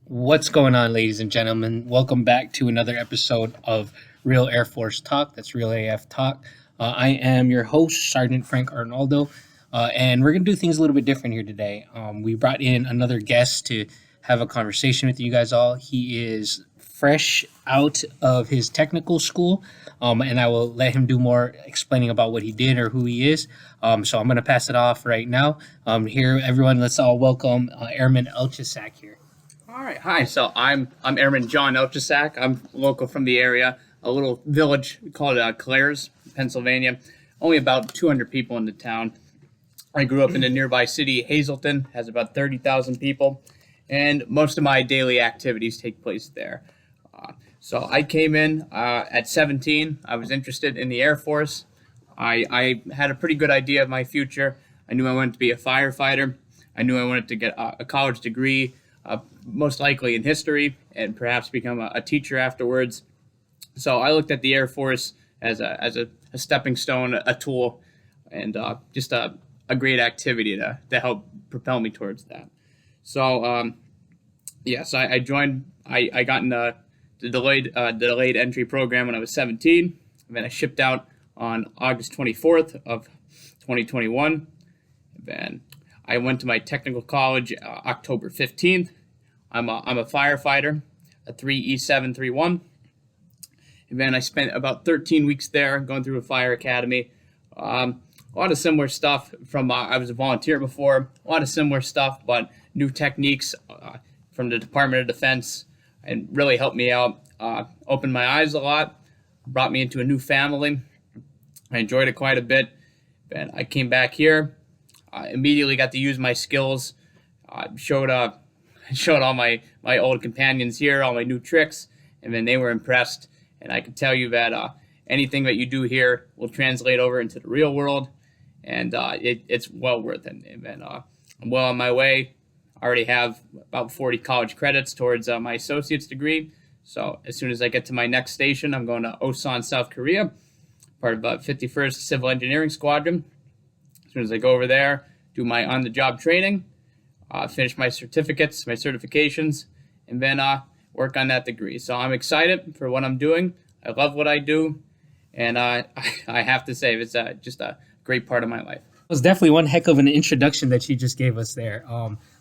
What's going on, ladies and gentlemen? Welcome back to another episode of Real Air Force Talk. That's Real AF Talk. I am your host, Sergeant Frank Arnaldo, and we're going to do things a little bit different here today. We brought in another guest to have a conversation with you guys all. He is fresh out of his technical school, and I will let him do more explaining about what he did or who he is. So I'm going to pass it off right now. Here, everyone, let's all welcome Airman Elchisak here. All right, hi. So I'm Airman John Elchisak. I'm local from the area, a little village called Clares, Pennsylvania. Only about 200 people in the town. I grew up in the nearby city, Hazleton, has about 30,000 people, and most of my daily activities take place there. So I came in at 17. I was interested in the Air Force. I had a pretty good idea of my future. I knew I wanted to be a firefighter. I knew I wanted to get a college degree, most likely in history, and perhaps become a teacher afterwards. So I looked at the Air Force as a stepping stone, a tool, and just a great activity to help propel me towards that. So so I joined. I got in the delayed entry program when I was 17, and then I shipped out on August 24th of 2021. Then I went to my technical college October 15th. I'm a firefighter, a 3E731. And then I spent about 13 weeks there going through a fire academy. A lot of similar stuff from, I was a volunteer before, a lot of similar stuff, but new techniques from the Department of Defense, and really helped me out, opened my eyes a lot, brought me into a new family. I enjoyed it quite a bit. And I came back here. I immediately got to use my skills, showed all my old companions here, all my new tricks, and then they were impressed. And I can tell you that anything that you do here will translate over into the real world, and it's well worth it. And then I'm well on my way. I already have about 40 college credits towards my associate's degree. So as soon as I get to my next station, I'm going to Osan, South Korea, part of 51st Civil Engineering Squadron. As soon as I go over there, do my on-the-job training, finish my certificates, my certifications, and then work on that degree. So I'm excited for what I'm doing. I love what I do, and I have to say it's just a great part of my life. It was definitely one heck of an introduction that you just gave us there.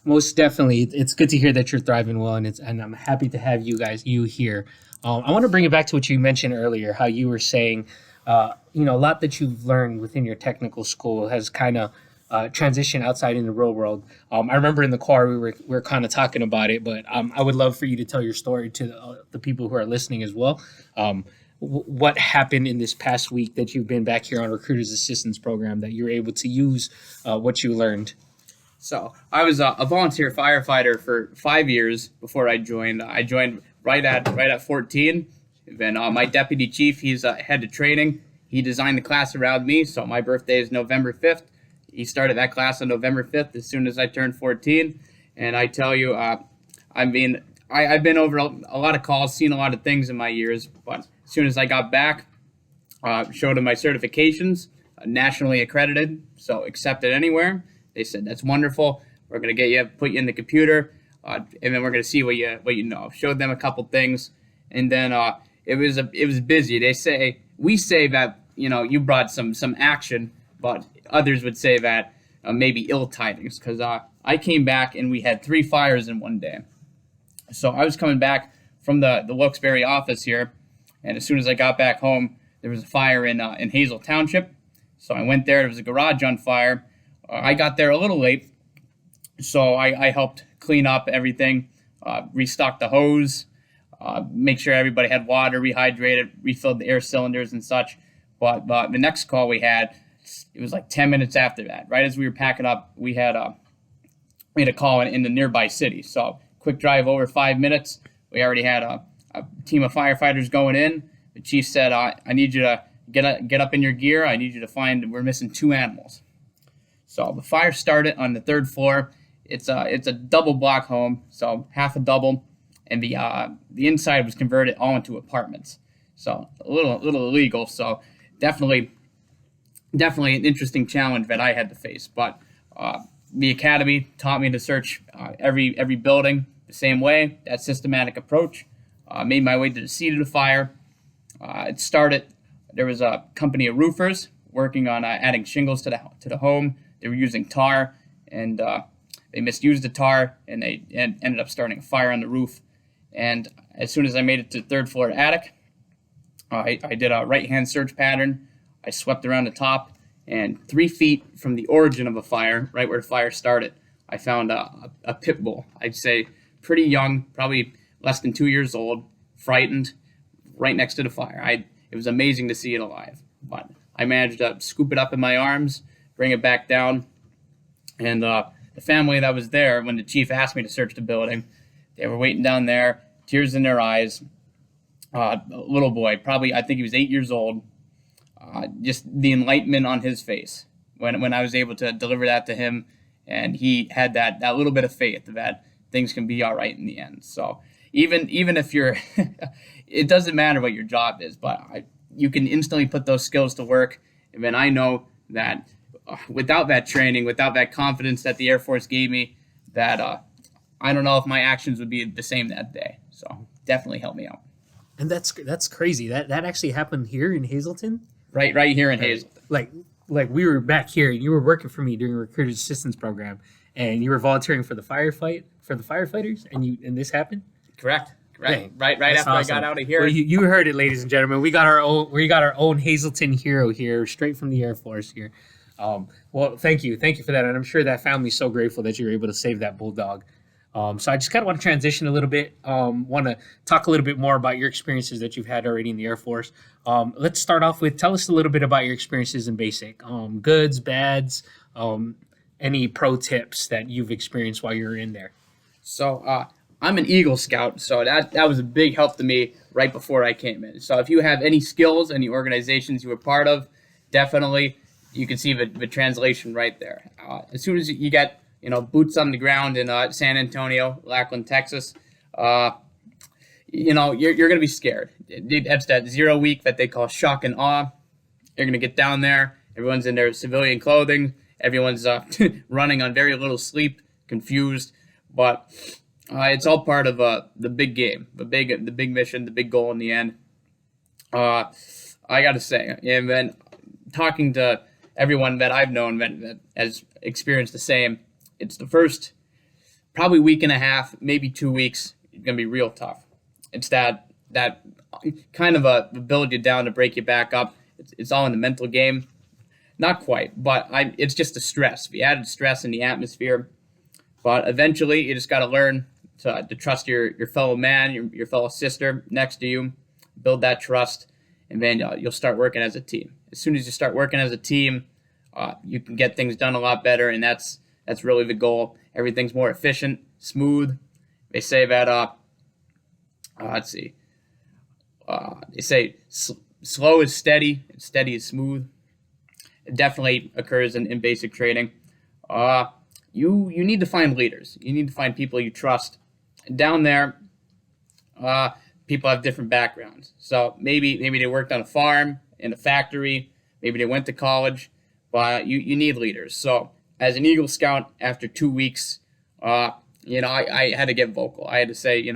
Most definitely, it's good to hear that you're thriving well, and I'm happy to have you here. I want to bring it back to what you mentioned earlier, how you were saying, a lot that you've learned within your technical school has kind of transition outside in the real world. I remember in the car we were kind of talking about it, but I would love for you to tell your story to the people who are listening as well. What happened in this past week that you've been back here on Recruiters Assistance Program that you're able to use what you learned? So I was a volunteer firefighter for 5 years before I joined. I joined right at 14. Then my deputy chief, he's head of training. He designed the class around me. So my birthday is November 5th. He started that class on November 5th as soon as I turned 14. And I tell you, I've been over a lot of calls, seen a lot of things in my years. But as soon as I got back, showed them my certifications, nationally accredited, so accepted anywhere. They said, that's wonderful. We're going to put you in the computer, and then we're going to see what you know. Showed them a couple things, and then it was busy. We say that you brought some action, but others would say that maybe ill tidings, because I came back and we had 3 fires in one day. So I was coming back from the Wilkes-Barre office here, and as soon as I got back home, there was a fire in Hazel Township. So I went there. There was a garage on fire. I got there a little late, so I helped clean up everything, restock the hose, make sure everybody had water, rehydrated, refilled the air cylinders and such. But the next call we had, it was like 10 minutes after that. Right as we were packing up, we had a call in the nearby city. So quick drive over 5 minutes. We already had a team of firefighters going in. The chief said, I need you to get up in your gear. I need you to we're missing 2 animals. So the fire started on the 3rd floor. It's a double block home, so half a double, and the inside was converted all into apartments. So a little illegal. So definitely an interesting challenge that I had to face. But the academy taught me to search every building, the same way, that systematic approach. Made my way to the seat of the fire. It started. There was a company of roofers working on adding shingles to the home. They were using tar, and they misused the tar, and they ended up starting a fire on the roof. And as soon as I made it to the third floor attic, I did a right-hand search pattern. I swept around the top, and 3 feet from the origin of a fire, right where the fire started, I found a pit bull. I'd say pretty young, probably less than 2 years old, frightened, right next to the fire. It was amazing to see it alive. But I managed to scoop it up in my arms, bring it back down, and the family that was there when the chief asked me to search the building, they were waiting down there, tears in their eyes. A little boy, probably I think he was 8 years old. Just the enlightenment on his face when I was able to deliver that to him, and he had that little bit of faith that things can be all right in the end. So even if you're, it doesn't matter what your job is, but you can instantly put those skills to work. And then I know that without that training, without that confidence that the Air Force gave me, that I don't know if my actions would be the same that day. So definitely helped me out. And that's crazy. That actually happened here in Hazleton. Right here in Hazleton. Like we were back here, and you were working for me during a recruited assistance program, and you were volunteering for the firefighters, and this happened. Correct. Dang, right after awesome. I got out of here. Well, you heard it, ladies and gentlemen. We got our own Hazleton hero here, straight from the Air Force here. Well, thank you for that, and I'm sure that family's so grateful that you were able to save that bulldog. So I just kind of want to transition a little bit. Want to talk a little bit more about your experiences that you've had already in the Air Force. Let's start off with, tell us a little bit about your experiences in basic, goods, bads, any pro tips that you've experienced while you were in there. So I'm an Eagle Scout, so that was a big help to me right before I came in. So if you have any skills, any organizations you were part of, definitely you can see the translation right there. As soon as you get boots on the ground in San Antonio, Lackland, Texas, you're going to be scared. That's that 0 week that they call shock and awe. You're going to get down there. Everyone's in their civilian clothing. Everyone's running on very little sleep, confused. But it's all part of the big game, the big mission, the big goal in the end. I got to say, and then talking to everyone that I've known that has experienced the same, it's the first probably week and a half, maybe 2 weeks, it's going to be real tough. It's that kind of a build you down to break you back up. It's all in the mental game. Not quite, but it's just the stress, the added stress in the atmosphere. But eventually, you just got to learn to trust your fellow man, your fellow sister next to you, build that trust, and then you'll start working as a team. As soon as you start working as a team, you can get things done a lot better, and that's really the goal. Everything's more efficient, smooth. They say that, let's see. They say slow is steady, and steady is smooth. It definitely occurs in basic training. You need to find leaders. You need to find people you trust. Down there, people have different backgrounds. So maybe they worked on a farm, in a factory, maybe they went to college, but you need leaders. So as an Eagle Scout, after 2 weeks, I had to get vocal. I had to say,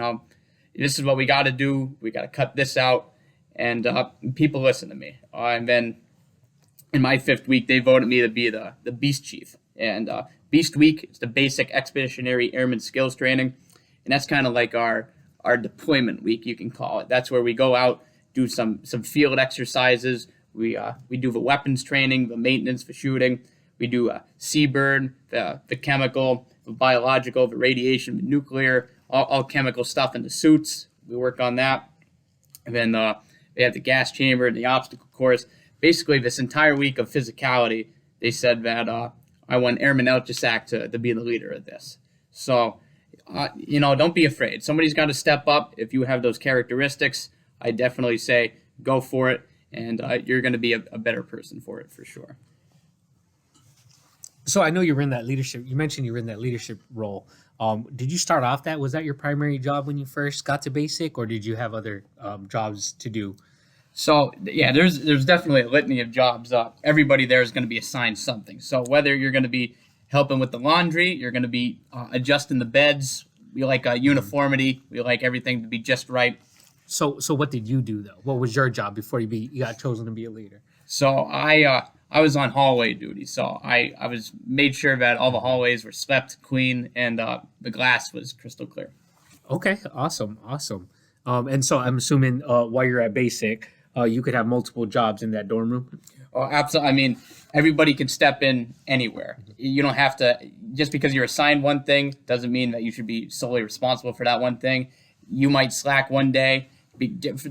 this is what we got to do. We got to cut this out. And people listen to me. And then in my 5th week, they voted me to be the Beast Chief. And Beast Week is the basic expeditionary airman skills training. And that's kind of like our deployment week, you can call it. That's where we go out, do some field exercises. We do the weapons training, the maintenance for shooting. We do seaburn, the chemical, the biological, the radiation, the nuclear, all chemical stuff in the suits. We work on that. And then they have the gas chamber and the obstacle course. Basically, this entire week of physicality, they said that I want Amn Elchisak to be the leader of this. So, don't be afraid. Somebody's got to step up. If you have those characteristics, I definitely say go for it, and you're going to be a better person for it for sure. So I know you were in that leadership. You mentioned you were in that leadership role. Did you start off was that your primary job when you first got to basic, or did you have other jobs to do? So yeah, there's definitely a litany of jobs. Everybody there is going to be assigned something. So whether you're going to be helping with the laundry, you're going to be adjusting the beds, We like uniformity. We like everything to be just right. So what did you do though? What was your job before you got chosen to be a leader? So I was on hallway duty. So I was made sure that all the hallways were swept clean and the glass was crystal clear. Okay, awesome, awesome. And so I'm assuming while you're at basic, you could have multiple jobs in that dorm room. Oh, absolutely. I mean, everybody can step in anywhere. You don't have to, just because you're assigned one thing doesn't mean that you should be solely responsible for that one thing. You might slack one day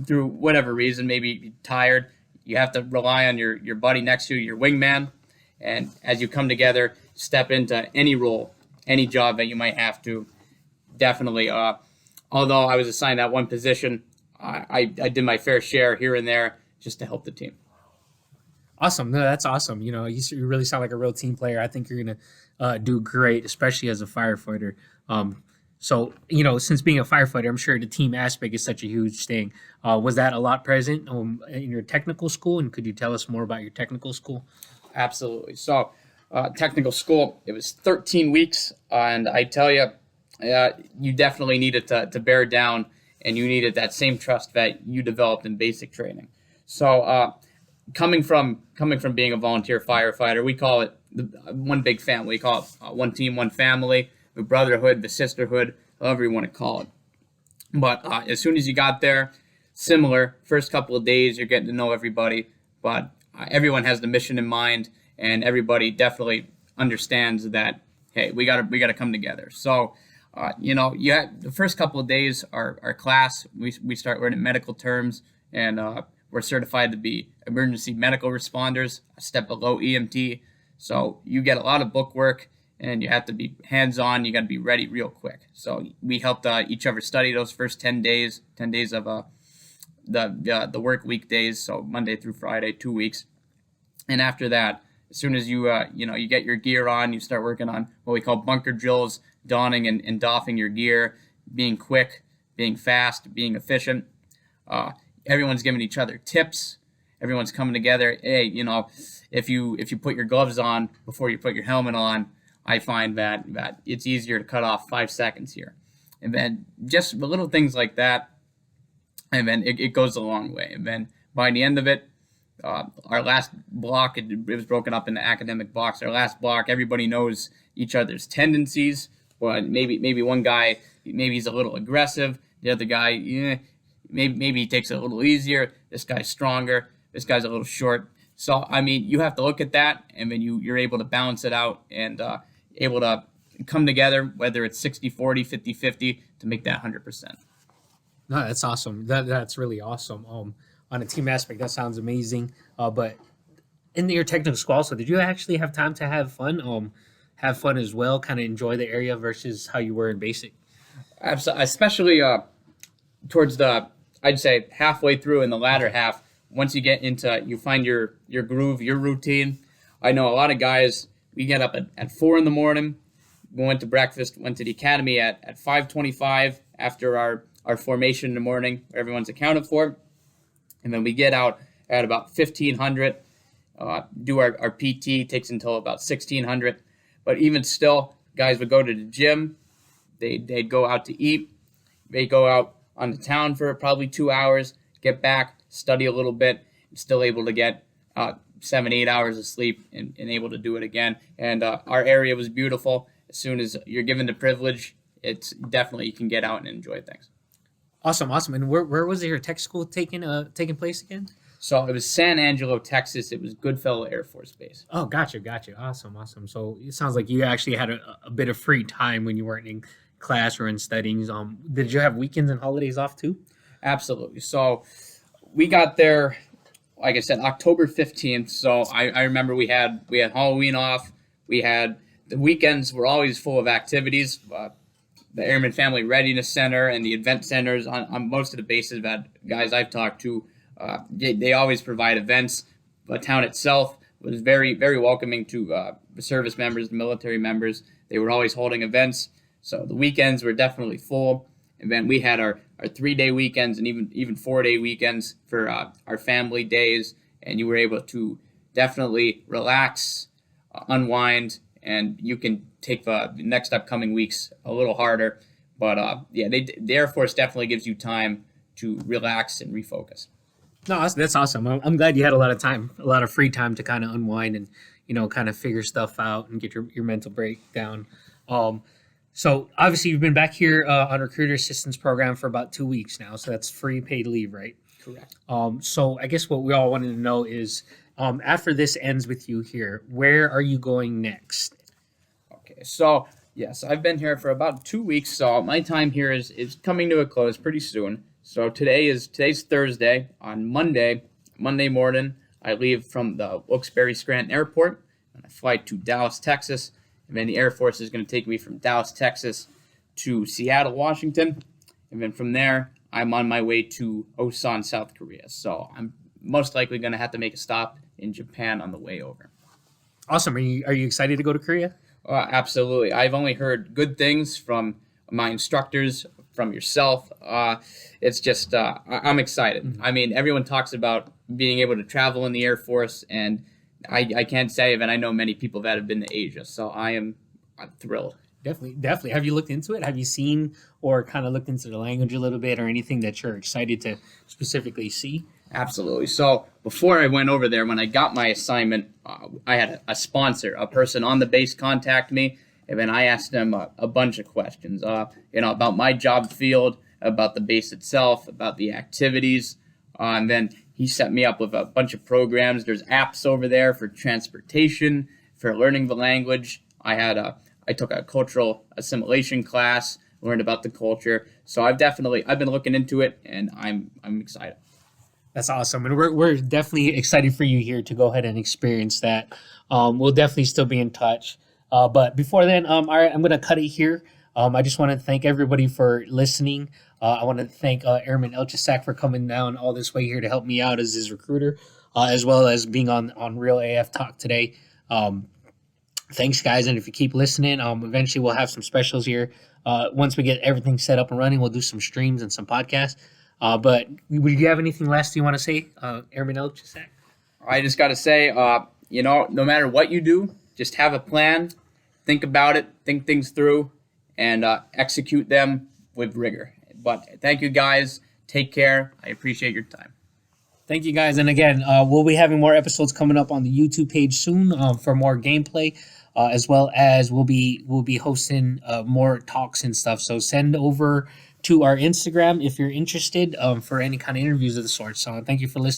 through whatever reason, maybe you're tired. You have to rely on your buddy next to you, your wingman. And as you come together, step into any role, any job that you might have to. Definitely. Although I was assigned that one position, I did my fair share here and there just to help the team. Awesome. No, that's awesome. You really sound like a real team player. I think you're gonna do great, especially as a firefighter. So since being a firefighter, I'm sure the team aspect is such a huge thing. Was that a lot present in your technical school? And could you tell us more about your technical school? Absolutely. So, technical school, it was 13 weeks, and I tell you, you definitely needed to bear down, and you needed that same trust that you developed in basic training. So, coming from being a volunteer firefighter, we call it one big family. We call it one team, one family, the brotherhood, the sisterhood, however you want to call it. But as soon as you got there, similar, first couple of days, you're getting to know everybody, but everyone has the mission in mind, and everybody definitely understands that, hey, we gotta come together. So, the first couple of days, our class, we start learning medical terms, and we're certified to be emergency medical responders, a step below EMT. So you get a lot of book work, and you have to be hands-on. You got to be ready real quick. So we helped each other study those first 10 days of the work week days, so Monday through Friday, 2 weeks. And after that, as soon as you get your gear on, you start working on what we call bunker drills, donning and doffing your gear, being quick, being fast, being efficient. Everyone's giving each other tips. Everyone's coming together. Hey, if you put your gloves on before you put your helmet on, I find that it's easier to cut off 5 seconds here. And then just little things like that, and then it goes a long way. And then by the end of it, our last block, it was broken up into academic blocks. Our last block, everybody knows each other's tendencies. But maybe one guy, maybe he's a little aggressive. The other guy, maybe he takes it a little easier. This guy's stronger. This guy's a little short. So, I mean, you have to look at that, and then you're able to balance it out and able to come together, whether it's 60-40, 50-50, to make that 100%. No, that's awesome. That's really awesome. On a team aspect, that sounds amazing. But in your technical school also, did you actually have time to have fun? Have fun as well, kind of enjoy the area versus how you were in basic? Absolutely, especially towards I'd say halfway through in the latter half, once you get into, you find your groove, your routine. I know a lot of guys, we get up at 4 in the morning, we went to breakfast, went to the academy at 5:25 after our formation in the morning, where everyone's accounted for. And then we get out at about 1500, do our PT, takes until about 1600. But even still, guys would go to the gym, they'd go out to eat, they'd go out on the town for probably 2 hours, get back, study a little bit, and still able to get 7-8 hours of sleep and able to do it again. And our area was beautiful. As soon as you're given the privilege, it's definitely, you can get out and enjoy things. Awesome. And where was your tech school taking place again? So it was San Angelo, Texas. It was Goodfellow Air Force Base. Oh, gotcha. Awesome. So it sounds like you actually had a bit of free time when you weren't in class or in studying. Did you have weekends and holidays off too? Absolutely. So we got there, like I said, October 15th. So I remember we had Halloween off. We had, the weekends were always full of activities. The Airman Family Readiness Center and the event centers on most of the bases that guys I've talked to, they always provide events. The town itself was very, very welcoming to the service members, the military members. They were always holding events. So the weekends were definitely full. And then we had our 3-day weekends and even 4-day weekends for our family days. And you were able to definitely relax, unwind, and you can take the next upcoming weeks a little harder. But yeah, the Air Force definitely gives you time to relax and refocus. No, that's awesome. I'm glad you had a lot of time, a lot of free time to kind of unwind and, kind of figure stuff out and get your mental break down. Um, so obviously you've been back here on recruiter assistance program for about 2 weeks now. So that's free paid leave, right? Correct. So I guess what we all wanted to know is after this ends with you here, where are you going next? Okay, so yes, I've been here for about 2 weeks, so my time here is coming to a close pretty soon. So today's Thursday. On Monday morning, I leave from the Wilkes-Barre Scranton Airport and I fly to Dallas, Texas. And then the Air Force is going to take me from Dallas, Texas to Seattle, Washington. And then from there, I'm on my way to Osan, South Korea. So I'm most likely going to have to make a stop in Japan on the way over. Awesome. Are you excited to go to Korea? Absolutely. I've only heard good things from my instructors, from yourself. It's just, I'm excited. Mm-hmm. I mean, everyone talks about being able to travel in the Air Force, and I can't say that I know many people that have been to Asia, so I'm thrilled. Definitely. Have you looked into it? Have you seen or kind of looked into the language a little bit or anything that you're excited to specifically see? Absolutely. So before I went over there, when I got my assignment, I had a sponsor, a person on the base contact me, and then I asked them a bunch of questions, about my job field, about the base itself, about the activities, and then he set me up with a bunch of programs. There's apps over there for transportation, for learning the language. I took a cultural assimilation class, learned about the culture. So I've been looking into it, and I'm excited. That's awesome, and we're definitely excited for you here to go ahead and experience that. We'll definitely still be in touch, but before then, all right, I'm gonna cut it here. I just want to thank everybody for listening. I want to thank Amn Elchisak for coming down all this way here to help me out as his recruiter, as well as being on Real AF Talk today. Thanks, guys, and if you keep listening, eventually we'll have some specials here. Once we get everything set up and running, we'll do some streams and some podcasts. But would you have anything last you want to say, Amn Elchisak? I just got to say, no matter what you do, just have a plan, think about it, think things through, and execute them with rigor. But thank you, guys. Take care. I appreciate your time. Thank you, guys. And again, we'll be having more episodes coming up on the YouTube page soon for more gameplay, as well as we'll be hosting more talks and stuff. So send over to our Instagram if you're interested for any kind of interviews of the sort. So thank you for listening.